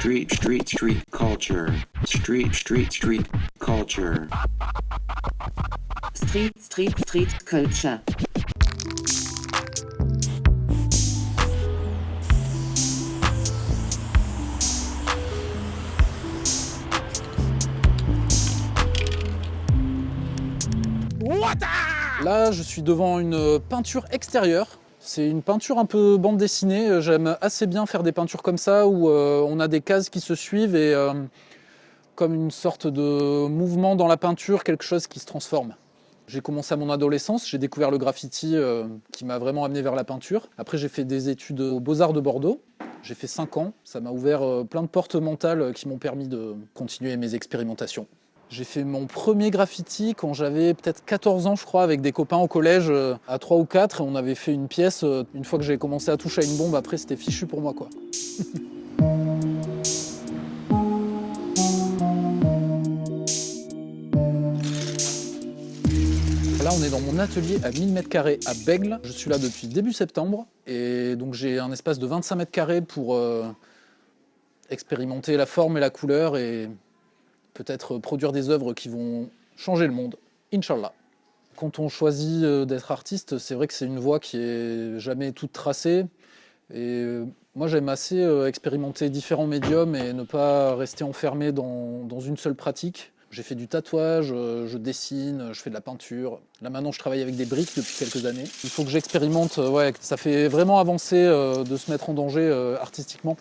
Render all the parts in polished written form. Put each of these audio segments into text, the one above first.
Street culture. Street culture. Street culture. Là, je suis devant une peinture extérieure. C'est une peinture un peu bande dessinée. J'aime assez bien faire des peintures comme ça où on a des cases qui se suivent et comme une sorte de mouvement dans la peinture, quelque chose qui se transforme. J'ai commencé à mon adolescence, j'ai découvert le graffiti qui m'a vraiment amené vers la peinture. Après, j'ai fait des études aux Beaux-Arts de Bordeaux. J'ai fait 5 ans. Ça m'a ouvert plein de portes mentales qui m'ont permis de continuer mes expérimentations. J'ai fait mon premier graffiti quand j'avais peut-être 14 ans, je crois, avec des copains au collège, à 3 ou 4. Et on avait fait une pièce. Une fois que j'ai commencé à toucher à une bombe, après, c'était fichu pour moi, quoi. Là, on est dans mon atelier à 1000 m² à Bègles. Je suis là depuis début septembre. Et donc, j'ai un espace de 25 m² pour expérimenter la forme et la couleur et peut-être produire des œuvres qui vont changer le monde. Inch'Allah. Quand on choisit d'être artiste, c'est vrai que c'est une voie qui est jamais toute tracée. Et moi, j'aime assez expérimenter différents médiums et ne pas rester enfermé dans une seule pratique. J'ai fait du tatouage, je dessine, je fais de la peinture. Là maintenant, je travaille avec des briques depuis quelques années. Il faut que j'expérimente. Ça fait vraiment avancer de se mettre en danger artistiquement.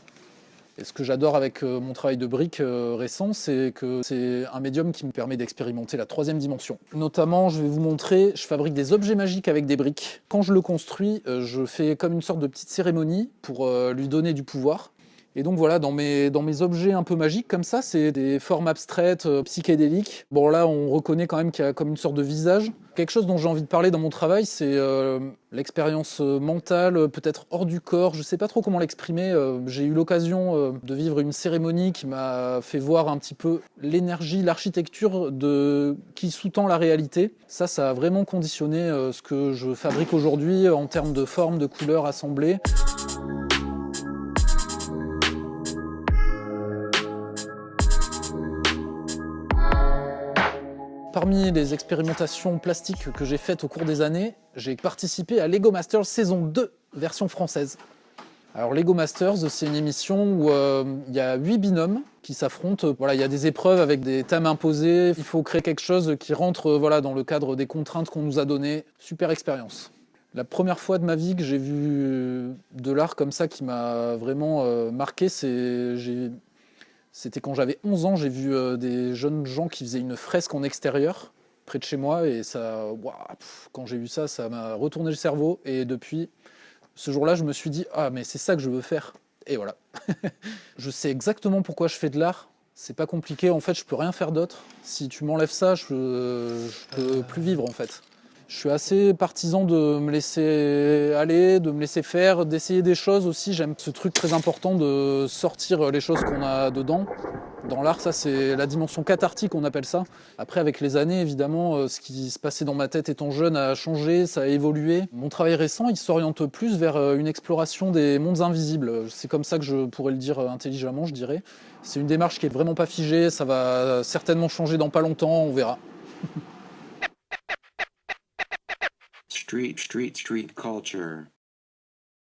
Et ce que j'adore avec mon travail de briques récent, c'est que c'est un médium qui me permet d'expérimenter la 3e dimension. Notamment, je vais vous montrer, je fabrique des objets magiques avec des briques. Quand je le construis, je fais comme une sorte de petite cérémonie pour lui donner du pouvoir. Et donc voilà, dans mes objets un peu magiques comme ça, c'est des formes abstraites, psychédéliques. Bon là, on reconnaît quand même qu'il y a comme une sorte de visage. Quelque chose dont j'ai envie de parler dans mon travail, c'est l'expérience mentale, peut-être hors du corps. Je ne sais pas trop comment l'exprimer. J'ai eu l'occasion de vivre une cérémonie qui m'a fait voir un petit peu l'énergie, l'architecture qui sous-tend la réalité. Ça a vraiment conditionné ce que je fabrique aujourd'hui en termes de formes, de couleurs assemblées. Parmi les expérimentations plastiques que j'ai faites au cours des années, j'ai participé à Lego Masters saison 2, version française. Alors Lego Masters, c'est une émission où il y a 8 binômes qui s'affrontent. Voilà, il y a des épreuves avec des thèmes imposés. Il faut créer quelque chose qui rentre dans le cadre des contraintes qu'on nous a données. Super expérience. La première fois de ma vie que j'ai vu de l'art comme ça qui m'a vraiment marqué, c'était quand j'avais 11 ans, j'ai vu des jeunes gens qui faisaient une fresque en extérieur, près de chez moi, et ça, quand j'ai vu ça, ça m'a retourné le cerveau, et depuis ce jour-là, je me suis dit « Ah, mais c'est ça que je veux faire !» Et voilà. Je sais exactement pourquoi je fais de l'art, c'est pas compliqué, en fait, je peux rien faire d'autre. Si tu m'enlèves ça, je peux plus vivre, en fait. Je suis assez partisan de me laisser aller, de me laisser faire, d'essayer des choses aussi. J'aime ce truc très important de sortir les choses qu'on a dedans. Dans l'art, ça c'est la dimension cathartique, on appelle ça. Après, avec les années, évidemment, ce qui se passait dans ma tête étant jeune a changé, ça a évolué. Mon travail récent, il s'oriente plus vers une exploration des mondes invisibles. C'est comme ça que je pourrais le dire intelligemment, je dirais. C'est une démarche qui est vraiment pas figée, ça va certainement changer dans pas longtemps, on verra. Street culture.